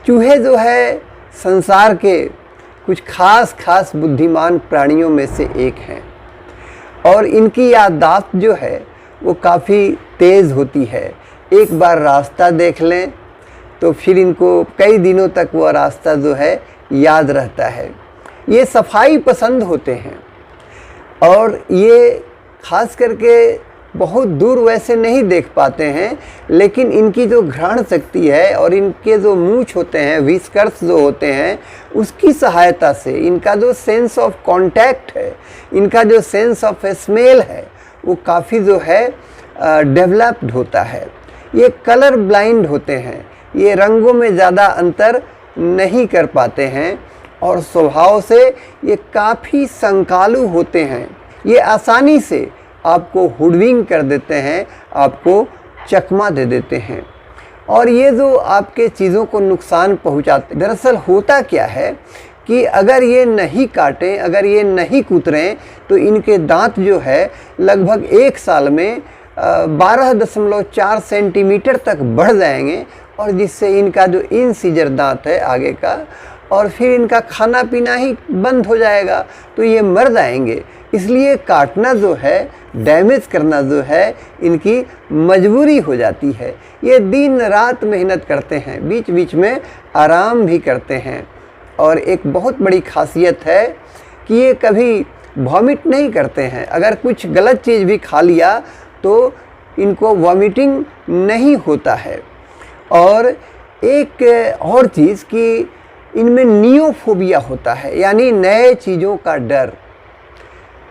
चूहे जो है संसार के कुछ खास बुद्धिमान प्राणियों में से एक हैं और इनकी याददाश्त जो है वो काफ़ी तेज़ होती है। एक बार रास्ता देख लें तो फिर इनको कई दिनों तक वो रास्ता जो है याद रहता है। ये सफाई पसंद होते हैं और ये खास करके बहुत दूर वैसे नहीं देख पाते हैं, लेकिन इनकी जो घ्राण शक्ति है और इनके जो मूंछ होते हैं, विस्कर्स जो होते हैं, उसकी सहायता से इनका जो सेंस ऑफ कांटेक्ट है, इनका जो सेंस ऑफ स्मेल है, वो काफ़ी जो है डेवलप्ड होता है। ये कलर ब्लाइंड होते हैं, ये रंगों में ज़्यादा अंतर नहीं कर पाते हैं और स्वभाव से ये काफ़ी संकालु होते हैं। ये आसानी से आपको हुडविंग कर देते हैं, आपको चकमा दे देते हैं और ये जो आपके चीज़ों को नुकसान पहुंचाते। दरअसल होता क्या है कि अगर ये नहीं काटें, अगर ये नहीं कुतरें तो इनके दांत जो है लगभग 1 साल में 12.4 सेंटीमीटर तक बढ़ जाएंगे और जिससे इनका जो इंसिजर दांत है आगे का, और फिर इनका खाना पीना ही बंद हो जाएगा, तो ये मर जाएंगे। इसलिए काटना जो है, डैमेज करना जो है, इनकी मजबूरी हो जाती है। ये दिन रात मेहनत करते हैं, बीच बीच में आराम भी करते हैं और एक बहुत बड़ी खासियत है कि ये कभी वॉमिट नहीं करते हैं। अगर कुछ गलत चीज़ भी खा लिया तो इनको वॉमिटिंग नहीं होता है। और एक और चीज़ कि इनमें नियोफोबिया होता है, यानी नए चीज़ों का डर।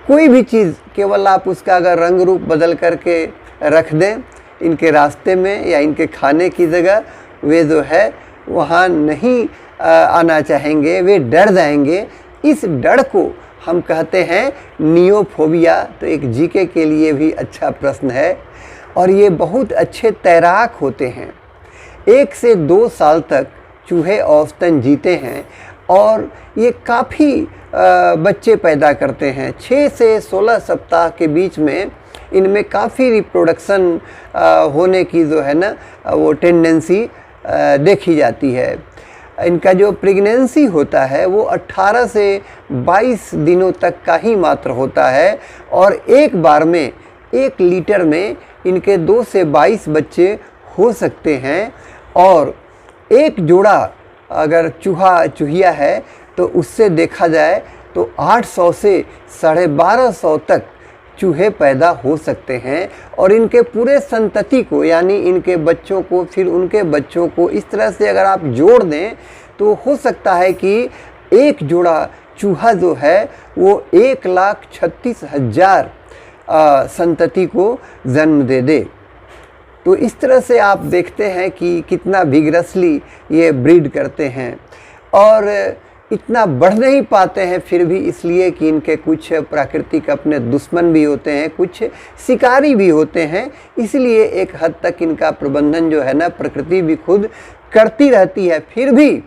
कोई भी चीज़ केवल आप उसका अगर रंग रूप बदल करके रख दें इनके रास्ते में या इनके खाने की जगह, वे जो है वहाँ नहीं आना चाहेंगे, वे डर जाएंगे। इस डर को हम कहते हैं नियोफोबिया। तो एक जीके के लिए भी अच्छा प्रश्न है। और ये बहुत अच्छे तैराक होते हैं। 1 से 2 साल तक चूहे औसतन जीते हैं और ये काफ़ी बच्चे पैदा करते हैं। 6 से 16 सप्ताह के बीच में इनमें काफ़ी रिप्रोडक्शन होने की जो है ना वो टेंडेंसी देखी जाती है। इनका जो प्रेगनेंसी होता है वो 18 से 22 दिनों तक का ही मात्र होता है और एक बार में 1 लीटर में इनके 2 से 22 बच्चे हो सकते हैं। और एक जोड़ा अगर चूहिया है तो उससे देखा जाए तो 800 से 1250 तक चूहे पैदा हो सकते हैं और इनके पूरे संतति को, यानी इनके बच्चों को, फिर उनके बच्चों को, इस तरह से अगर आप जोड़ दें तो हो सकता है कि एक जोड़ा चूहा जो है वो 1,36,000 संतति को जन्म दे दे। तो इस तरह से आप देखते हैं कि कितना विगरसली ये ब्रीड करते हैं और इतना बढ़ नहीं पाते हैं फिर भी, इसलिए कि इनके कुछ प्राकृतिक अपने दुश्मन भी होते हैं, कुछ शिकारी भी होते हैं। इसलिए एक हद तक इनका प्रबंधन जो है ना प्रकृति भी खुद करती रहती है। फिर भी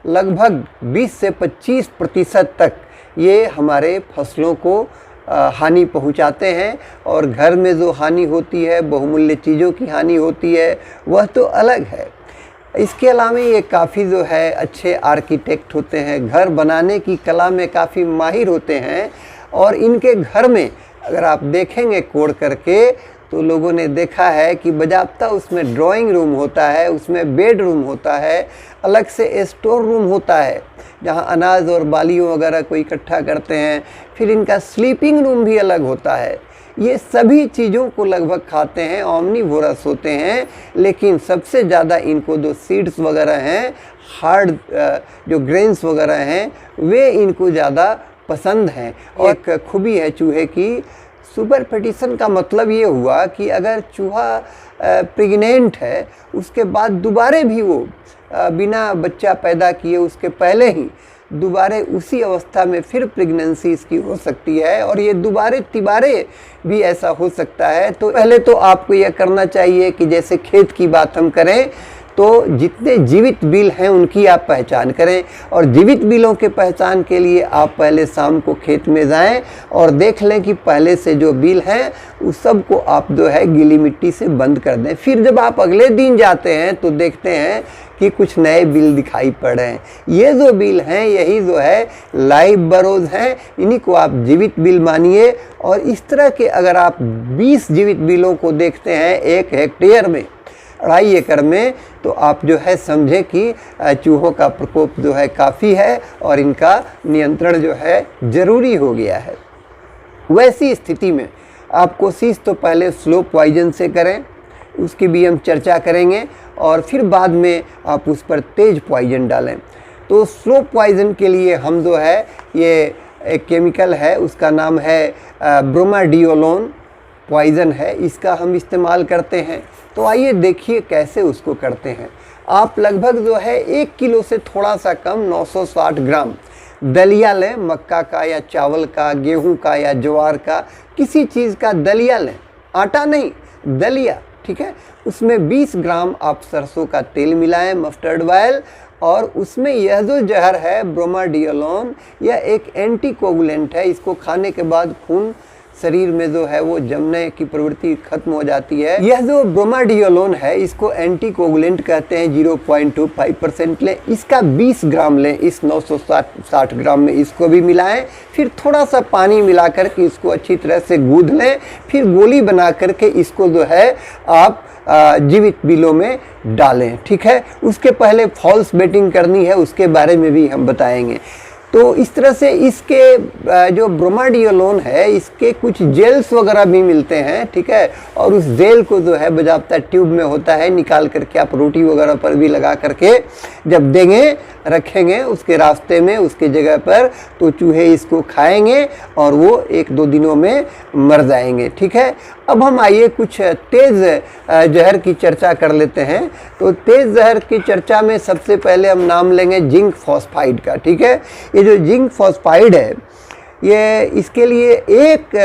लगभग 20 से 25% तक ये हमारे फसलों को हानि पहुंचाते हैं और घर में जो हानि होती है, बहुमूल्य चीज़ों की हानि होती है, वह तो अलग है। इसके अलावा ये काफ़ी जो है अच्छे आर्किटेक्ट होते हैं, घर बनाने की कला में काफ़ी माहिर होते हैं। और इनके घर में अगर आप देखेंगे कोड करके तो लोगों ने देखा है कि बजाबता उसमें ड्राइंग रूम होता है, उसमें बेड रूम होता है, अलग से स्टोर रूम होता है जहां अनाज और बालियों वगैरह को इकट्ठा करते हैं। फिर इनका स्लीपिंग रूम भी अलग होता है। ये सभी चीज़ों को लगभग खाते हैं, ओमनीवोरस होते हैं। लेकिन सबसे ज़्यादा इनको जो सीड्स वगैरह हैं, हार्ड जो ग्रेन्स वगैरह हैं, वे इनको ज़्यादा पसंद हैं। और एक खूबी है चूहे की, सुपरफेटिशन का मतलब ये हुआ कि अगर चूहा प्रेग्नेंट है उसके बाद दोबारे भी वो बिना बच्चा पैदा किए उसके पहले ही दोबारे उसी अवस्था में फिर प्रेगनेंसी इसकी हो सकती है और ये दोबारे तिबारे भी ऐसा हो सकता है। तो पहले तो आपको यह करना चाहिए कि जैसे खेत की बात हम करें तो जितने जीवित बिल हैं उनकी आप पहचान करें और जीवित बिलों के पहचान के लिए आप पहले शाम को खेत में जाएं और देख लें कि पहले से जो बिल हैं उस सब को आप जो है गीली मिट्टी से बंद कर दें। फिर जब आप अगले दिन जाते हैं तो देखते हैं कि कुछ नए बिल दिखाई पड़ रहे हैं। ये जो बिल हैं यही जो है लाइव बरोज हैं, इन्हीं को आप जीवित बिल मानिए। और इस तरह के अगर आप 20 जीवित बिलों को देखते हैं 1 हेक्टेयर में, 2.5 एकड़ में, तो आप जो है समझे कि चूहों का प्रकोप जो है काफ़ी है और इनका नियंत्रण जो है ज़रूरी हो गया है। वैसी स्थिति में आप कोशिश तो पहले स्लो पॉइजन से करें, उसकी भी हम चर्चा करेंगे, और फिर बाद में आप उस पर तेज पॉइजन डालें। तो स्लो पॉइजन के लिए हम जो है ये एक केमिकल है, उसका नाम है ब्रोमाडियोलोन पॉइज़न है, इसका हम इस्तेमाल करते हैं। तो आइए देखिए कैसे उसको करते हैं। आप लगभग जो है 1 किलो से थोड़ा सा कम 960 ग्राम दलिया लें, मक्का का या चावल का, गेहूं का या ज्वार का, किसी चीज़ का दलिया लें, आटा नहीं, दलिया, ठीक है। उसमें 20 ग्राम आप सरसों का तेल मिलाएं, मस्टर्ड ऑयल, और उसमें यह जो जहर है ब्रोमाडियोलोन, यह एक एंटीकोगुलेंट है। इसको खाने के बाद खून शरीर में जो है वो जमने की प्रवृत्ति खत्म हो जाती है। यह जो ब्रोमाडियोलोन है इसको एंटीकोगुलेंट कहते हैं। 0.25% लें, इसका 20 ग्राम लें, इस 960 ग्राम में इसको भी मिलाएं, फिर थोड़ा सा पानी मिला करके इसको अच्छी तरह से गूंथ लें, फिर गोली बना करके इसको जो है आप जीवित बिलों में डालें, ठीक है। उसके पहले फॉल्स बेटिंग करनी है, उसके बारे में भी हम बताएंगे। तो इस तरह से इसके जो ब्रोमाडियोलोन है इसके कुछ जेल्स वगैरह भी मिलते हैं, ठीक है। और उस जेल को जो है बजाबता ट्यूब में होता है, निकाल करके आप रोटी वगैरह पर भी लगा करके जब देंगे, रखेंगे उसके रास्ते में, उसके जगह पर, तो चूहे इसको खाएंगे और वो 1-2 दिनों में मर जाएंगे, ठीक है। अब हम आइए कुछ तेज़ जहर की चर्चा कर लेते हैं। तो तेज़ जहर की चर्चा में सबसे पहले हम नाम लेंगे जिंक फॉस्फाइड का, ठीक है। ये जो जिंक फॉस्फाइड है ये इसके लिए 1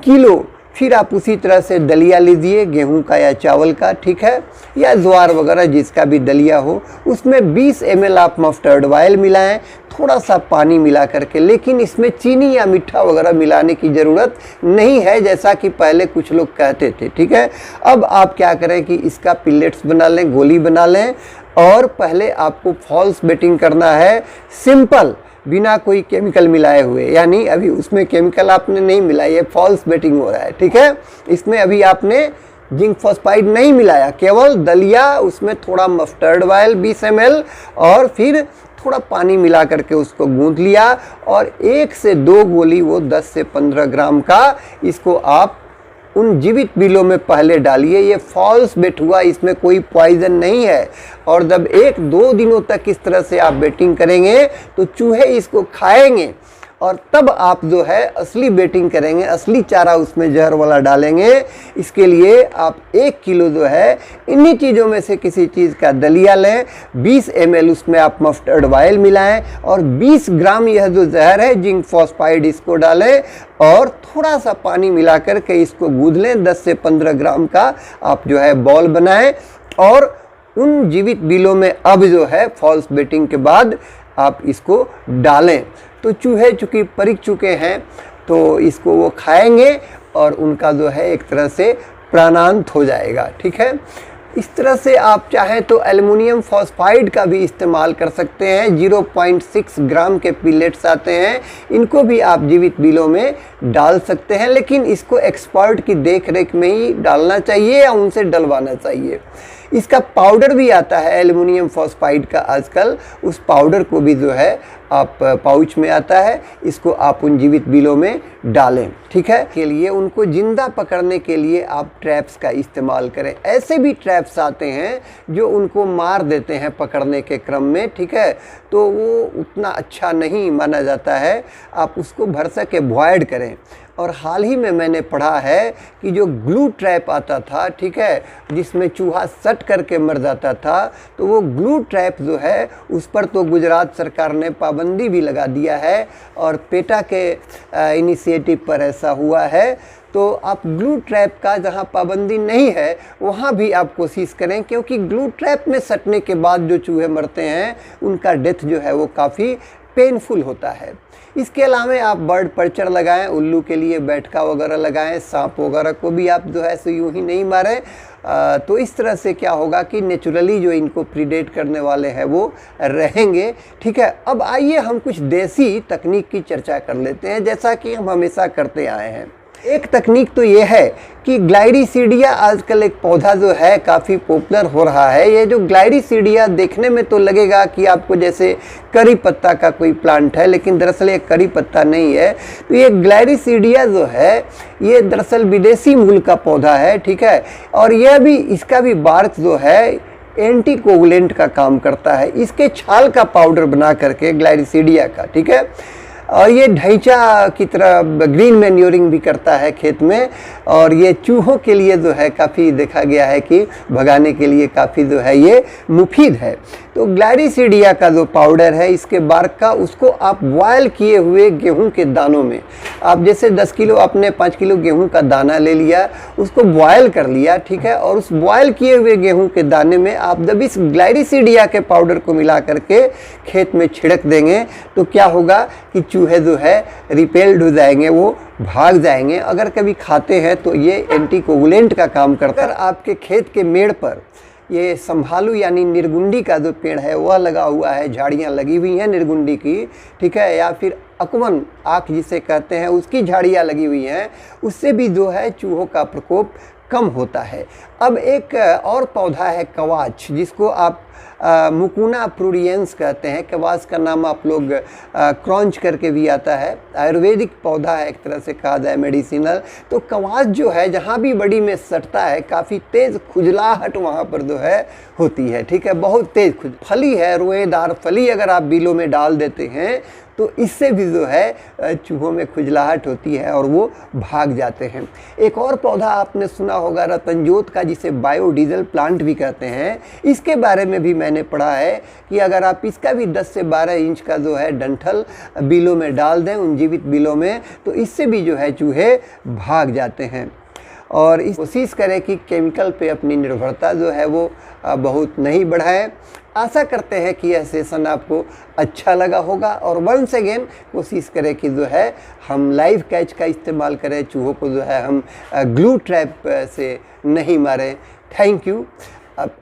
किलो, फिर आप उसी तरह से दलिया लीजिए, गेहूं का या चावल का, ठीक है, या ज्वार वगैरह जिसका भी दलिया हो, उसमें 20 ml आप मस्टर्ड ऑयल मिलाएं, थोड़ा सा पानी मिला करके। लेकिन इसमें चीनी या मीठा वगैरह मिलाने की ज़रूरत नहीं है, जैसा कि पहले कुछ लोग कहते थे, ठीक है। अब आप क्या करें कि इसका पिलेट्स बना लें, गोली बना लें, और पहले आपको फॉल्स बेटिंग करना है, सिंपल, बिना कोई केमिकल मिलाए हुए, यानी अभी उसमें केमिकल आपने नहीं मिलाया, ये फॉल्स बेटिंग हो रहा है, ठीक है। इसमें अभी आपने जिंक फॉस्फाइड नहीं मिलाया, केवल दलिया, उसमें थोड़ा मस्टर्ड ऑयल 20 ml, और फिर थोड़ा पानी मिला करके उसको गूंथ लिया, और 1 से 2 गोली वो 10 से 15 ग्राम का, इसको आप उन जीवित बिलों में पहले डालिए। ये फॉल्स बेट हुआ, इसमें कोई पॉइजन नहीं है। और जब 1-2 दिनों तक इस तरह से आप बेटिंग करेंगे तो चूहे इसको खाएंगे, और तब आप जो है असली बेटिंग करेंगे, असली चारा उसमें जहर वाला डालेंगे। इसके लिए आप 1 किलो जो है इन्हीं चीज़ों में से किसी चीज़ का दलिया लें, 20 ml उसमें आप मस्टर्ड ऑयल मिलाएं, और 20 ग्राम यह जो जहर है जिंक फॉस्फाइड इसको डालें, और थोड़ा सा पानी मिला करके इसको गूंथ लें। 10 से 15 ग्राम का आप जो है बॉल बनाएं, और उन जीवित बिलों में अब जो है फॉल्स बेटिंग के बाद आप इसको डालें। तो चूहे चूँकि परिक चुके हैं तो इसको वो खाएंगे, और उनका जो है एक तरह से प्राणांत हो जाएगा, ठीक है। इस तरह से आप चाहें तो एल्युमिनियम फॉस्फाइड का भी इस्तेमाल कर सकते हैं। 0.6 ग्राम के पिलेट्स आते हैं, इनको भी आप जीवित बिलों में डाल सकते हैं, लेकिन इसको एक्सपर्ट की देख रेख में ही डालना चाहिए या उनसे डलवाना चाहिए। इसका पाउडर भी आता है एल्युमिनियम फॉस्फाइड का आजकल, उस पाउडर को भी जो है आप पाउच में आता है, इसको आप उन जीवित बिलों में डालें, ठीक है। के लिए उनको जिंदा पकड़ने के लिए आप ट्रैप्स का इस्तेमाल करें। ऐसे भी ट्रैप्स आते हैं जो उनको मार देते हैं पकड़ने के क्रम में, ठीक है, तो वो उतना अच्छा नहीं माना जाता है, आप उसको भरसक अवॉइड करें। और हाल ही में मैंने पढ़ा है कि जो ग्लू ट्रैप आता था, ठीक है, जिसमें चूहा सट करके मर जाता था, तो वो ग्लू ट्रैप जो है उस पर तो गुजरात सरकार ने पाबंदी भी लगा दिया है, और पेटा के इनिशिएटिव पर ऐसा हुआ है। तो आप ग्लू ट्रैप का जहाँ पाबंदी नहीं है वहाँ भी आप कोशिश करें, क्योंकि ग्लू ट्रैप में सटने के बाद जो चूहे मरते हैं उनका डेथ जो है वो काफ़ी पेनफुल होता है। इसके अलावा आप बर्ड पर्चर लगाएं, उल्लू के लिए बैठका वगैरह लगाएं, सांप वगैरह को भी आप जो है सो यूं ही नहीं मारें। तो इस तरह से क्या होगा कि नेचुरली जो इनको प्रीडेट करने वाले हैं वो रहेंगे। ठीक है, अब आइए हम कुछ देसी तकनीक की चर्चा कर लेते हैं, जैसा कि हम हमेशा करते आए हैं। एक तकनीक तो ये है कि ग्लाइरिसीडिया आजकल एक पौधा जो है काफ़ी पॉपुलर हो रहा है। ये जो ग्लाइरिसीडिया देखने में तो लगेगा कि आपको जैसे करी पत्ता का कोई प्लांट है, लेकिन दरअसल ये करी पत्ता नहीं है। तो ये ग्लाइरिसीडिया जो है ये दरअसल विदेशी मूल का पौधा है। ठीक है, और यह भी इसका भी बार्क जो है एंटीकोगुलेंट का काम करता है। इसके छाल का पाउडर बना करके ग्लाइरिसीडिया का, ठीक है, और ये ढैंचा की तरह ग्रीन मैन्योरिंग भी करता है खेत में, और ये चूहों के लिए जो है काफ़ी देखा गया है कि भगाने के लिए काफ़ी जो है ये मुफीद है। तो ग्लाइरिसीडिया का जो पाउडर है इसके बार्क का, उसको आप बॉयल किए हुए गेहूं के दानों में, आप जैसे 10 किलो आपने 5 किलो गेहूं का दाना ले लिया, उसको बॉयल कर लिया, ठीक है, और उस बॉयल किए हुए गेहूं के दाने में आप जब इस ग्लाइरिसीडिया के पाउडर को मिला करके खेत में छिड़क देंगे तो क्या होगा कि चूहे जो है रिपेल्ड हो जाएंगे, वो भाग जाएंगे। अगर कभी खाते हैं तो ये एंटीकोगुलेंट का काम करता है। आपके खेत के मेड़ पर ये संभालू यानी निर्गुंडी का जो पेड़ है वह लगा हुआ है, झाड़ियाँ लगी हुई हैं निर्गुंडी की, ठीक है, या फिर अकवन आँख जिसे कहते हैं उसकी झाड़ियाँ लगी हुई हैं, उससे भी जो है चूहों का प्रकोप कम होता है। अब एक और पौधा है कवाच, जिसको आप मुकुना प्रूडियंस कहते हैं। कवाच का नाम आप लोग क्रॉन्च करके भी आता है, आयुर्वेदिक पौधा है एक तरह से कहा जाए, मेडिसिनल। तो कवाच जो है जहाँ भी बड़ी में सटता है काफ़ी तेज़ खुजलाहट वहाँ पर जो है होती है, ठीक है, बहुत तेज़ फली है, रोएदार फली अगर आप बिलों में डाल देते हैं तो इससे भी जो है चूहों में खुजलाहट होती है और वो भाग जाते हैं। एक और पौधा आपने सुना होगा रतनजोत का, जिसे बायोडीजल प्लांट भी कहते हैं। इसके बारे में भी मैंने पढ़ा है कि अगर आप इसका भी 10 से 12 इंच का जो है डंठल बिलों में डाल दें, उन जीवित बिलों में, तो इससे भी जो है चूहे भाग जाते हैं। और इस कोशिश करें कि केमिकल पे अपनी निर्भरता जो है वो बहुत नहीं बढ़ाएं। आशा करते हैं कि यह सेशन आपको अच्छा लगा होगा, और वंस अगेन कोशिश करें कि जो है हम लाइव कैच का इस्तेमाल करें, चूहों को जो है हम ग्लू ट्रैप से नहीं मारें। Thank you.